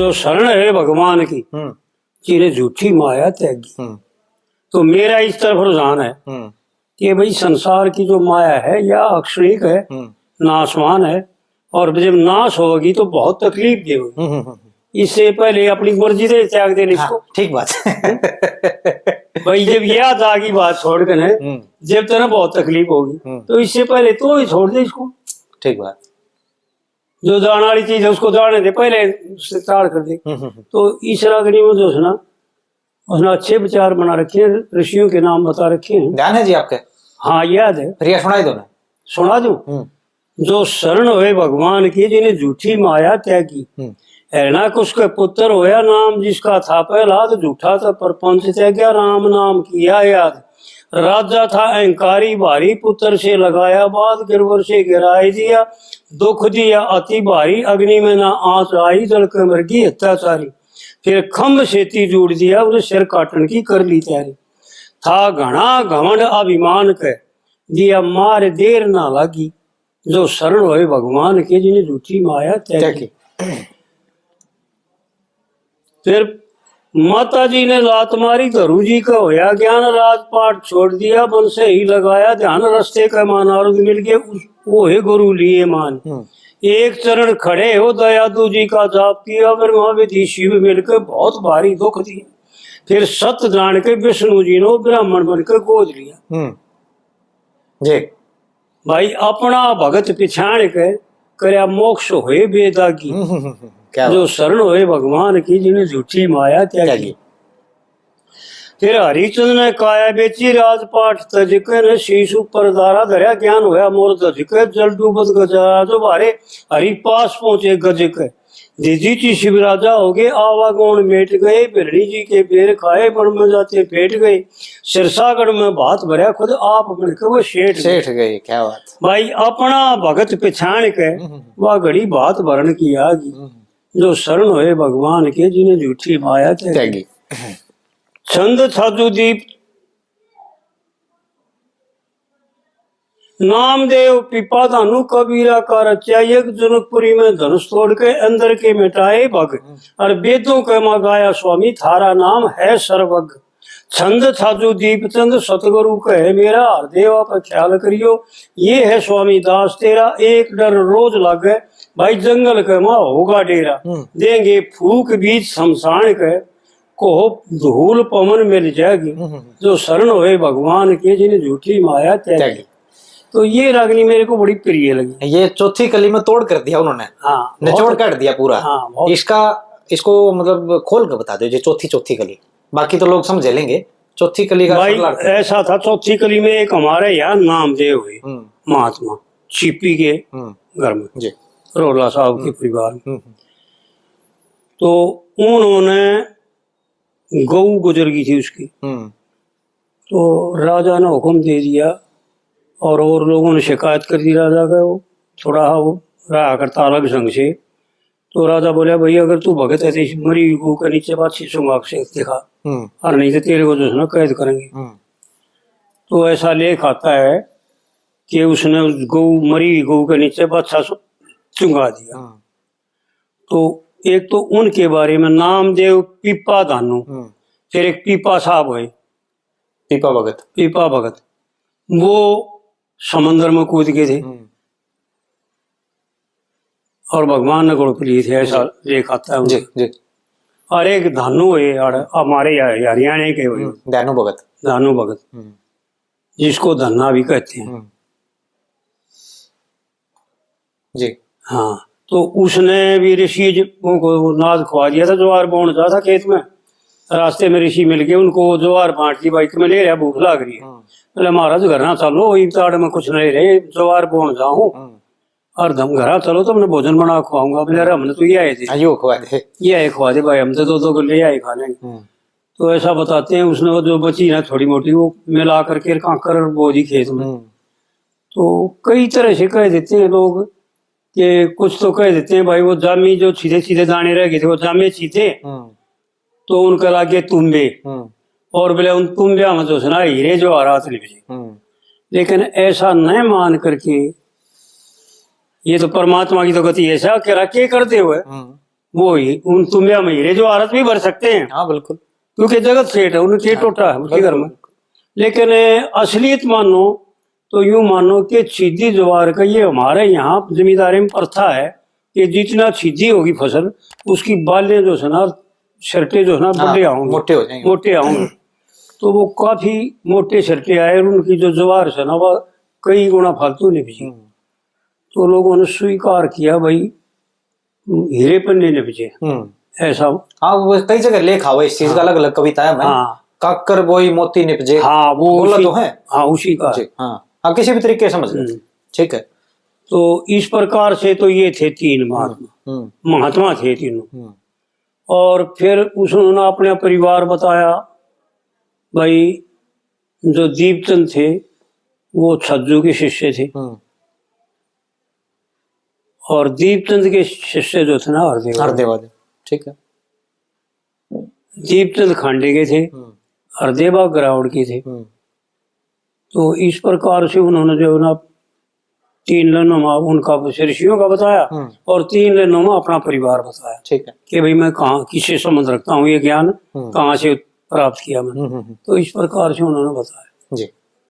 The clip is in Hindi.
जो शरण है भगवान की जिन्हें झूठी माया त्यागी। तो मेरा इस तरफ रुझान है कि भाई संसार की जो माया है या अक्षणिक है, नाशवान है, और जब नाश होगी तो बहुत तकलीफ देगी। इससे पहले अपनी मर्जी से त्याग देने इसको। हाँ, ठीक बात भाई जब याद आ गई बात छोड़ कर जब तेरा बहुत तकलीफ होगी तो इससे पहले तो ही छोड़ दे इसको। ठीक बात। जो जाने वाली चीज है उसको जाने दे, पहले उससे ताड़ कर दे। तो इस रागनी में जो है ना उसने अच्छे विचार बना रखे हैं, ऋषियों के नाम बता रखे हैं। ध्यान है जी आपके? हाँ याद है। फिर सुनाई दो ना। सुना दूं। जो शरण हुए भगवान की जिन्हें झूठी माया त्यागी। हिरणाकुश के पुत्र होया नाम जिसका था प्रहलाद, झूठा था परपंच त्याग्या राम नाम किया याद। राजा था अहंकारी भारी, पुत्र से लगाया बात, गिरवर से गिराई दिया, दुख दिया अति भारी, अग्नि में ना आंच आई, जल के मर गई अत्याचारी। फिर खम्भ सेती जोड़ दिया, उसे सिर काटने की कर ली तैयारी। था घना घमंड अभिमान के, दिया मार देर ना लगी। जो शरण हुए भगवान के जिन्हें झूठी माया त्यागी। फिर माता जी ने लात मारी, गुरु जी का होया ज्ञान, राजपाट छोड़ दिया, बन से ही लगाया ध्यान, रस्ते का मान आरोग मिल गया, वो है गुरु लिए मान। एक चरण खड़े हो दया जी का जाप किया, फिर महाविधि शिव मिलकर बहुत भारी दुख दिया। फिर सत जान के विष्णु जी ने ब्राह्मण बनकर गोद लिया। जी भाई अपना भगत पिछाड़ के करया मोक्ष होए बेदागी। जो शरण होए भगवान की जिन्हें झूठी माया त्यागी। फिर हरिचंद ने काया बेची, राजपाट तज के, शीश ऊपर दारा धरया, ज्ञान होया मोर दज के, जल डूबत गजा जो भारे, हरि पास पहुंचे गज के। दीदी जी शिव राजा हो गए, आवागौन मेट गए, बिरड़ी जी के पेड़ खाए, बन में जाते पेट गए, सिरसागढ़ में भात भरया, खुद आप बनकर वो सेठ गए। क्या बात। भाई अपना भगत पिछाड़ के वह घड़ी भात भरण की आगी। जो शरण हुए भगवान के जिन्हें झूठी माया त्यागी। छंद साधु दीप नामदेव पिपा धानु, कबीरा का रचा यज्ञ, जनकपुरी में धनुष तोड़ के अंदर के मिटाए भग, और वेदों के मगाया स्वामी थारा नाम है सर्वज्ञ। छंद साधु दीप चंद सतगुरु कहे मेरा, हरदेवा पर ख्याल करियो, ये है स्वामी दास तेरा, एक डर रोज लागे, भाई जंगल के माँ होगा डेरा। देंगे फूक बीच शमशान के, को धूल पवन मिल जाएगी। जो शरण हुए भगवान के जिन्हें झूठी माया त्यागी। तो ये रागनी मेरे को बड़ी प्रिय लगी। ये चौथी कली में तोड़ कर दिया उन्होंने। हाँ, निचोड़ काट दिया पूरा। हाँ, इसको मतलब खोल कर बता दो, ये चौथी कली, बाकी तो लोग समझ लेंगे। चौथी कली का भाई ऐसा था, चौथी कली में एक हमारे यहाँ नामदेव हुए महात्मा छिपी के घर में जी, रोला साहब के परिवार में। तो उन्होंने गऊ गुजर गई थी उसकी। तो राजा ने हुक्म दे दिया और लोगों ने शिकायत कर दी राजा का, वो थोड़ा वो रहा करता अलग ढंग से। तो राजा बोला भाई अगर तू भगत है तो मरी गऊ के नीचे बात शीशों से दिखा, और नहीं तो तेरे को जो है ना कैद करेंगे। तो ऐसा लेख आता है कि उसने गऊ मरी गऊ के नीचे बादशाह चुंगा दिया। तो एक तो उनके बारे में नामदेव पीपा धानु, फिर एक पीपा साहब है, पीपा भगत, वो समंदर में कूद गए थे और भगवान ने गुड़ लिए थे, ऐसा लेख आता है जी। और एक धानु है हमारे हरियाणा के दानु भगत जिसको धन्ना भी कहते हैं जी। हाँ, तो उसने भी ऋषि को नाद खुआ दिया था, ज्वार बोन जा था खेत में, रास्ते में ऋषि मिल गए, उनको ज्वार बांट दी, बाइक में ले रहा, भूख लग रही है। बोले महाराज घर ना चलो, इफ्तार में कुछ नहीं रहे, ज्वार बोन जाऊं और धम घरा चलो तो हमने भोजन बना खुआऊंगा। बोले हमने तो ये आए थे, ये खुआ दे भाई, हम तो दो ले आए खाने। तो ऐसा बताते हैं उसने जो बची है थोड़ी मोटी वो मिला करके कांकर बो दी खेत में। तो कई तरह से कह देते हैं लोग कि कुछ तो कह देते हैं भाई वो जामी जो सीधे सीधे दाने रह गए थे वो जामे चीते, तो उनका लागे तुम्बे, और बोले उन तुम्बे में जो सुना हीरे जो आ रहा था। लेकिन ऐसा न मान करके ये तो परमात्मा की तो गति ऐसा कह रहा के करते हुए वो ही उन तुम्हें अमीरे जो औरत भी भर सकते हैं, हाँ बिल्कुल। क्योंकि जगत सेठ है, उनके टोटा है उनके घर में। लेकिन असलियत मानो तो यूं मानो कि सीधी ज्वार का ये हमारे यहाँ जमींदारी में प्रथा है कि जितना सीधी होगी फसल उसकी बालें जो है ना, शर्टे जो है ना, बड़े आऊंगे, मोटे हो जाएंगे। मोटे आऊंगे। तो वो काफी मोटे शर्टे आए और उनकी जो ज्वार है ना वो कई गुना फालतू निपजी। तो लोगों ने स्वीकार किया भाई हीरे पन्ने निपजे ऐसा। हाँ वो कई जगह लेखा हुआ इस चीज का, अलग अलग कविता है। हाँ काकर बोई मोती निपजे, हाँ वो बोला उसी, तो है। हाँ उसी का है। हाँ हाँ, किसी भी तरीके से समझ लेते। ठीक है। तो इस प्रकार से तो ये थे तीन महात्मा, महात्मा थे तीनों। और फिर उसने अपना परिवार बताया। भाई जो दीपचंद थे वो छज्जू के शिष्य थे, और दीपचंद के शिष्य जो थे ना हरदेवा। ठीक है। दीपचंद खांडे के थे, हरदेवा गरावड़ के थे। तो इस प्रकार से उन्होंने जो ना तीन लाइनों में उनका ऋषियों का बताया और तीन लाइनों में अपना परिवार बताया। ठीक है। कि भाई मैं कहाँ किससे संबंध रखता हूँ, ये ज्ञान कहाँ से प्राप्त किया मैंने। तो इस प्रकार से उन्होंने बताया। जी।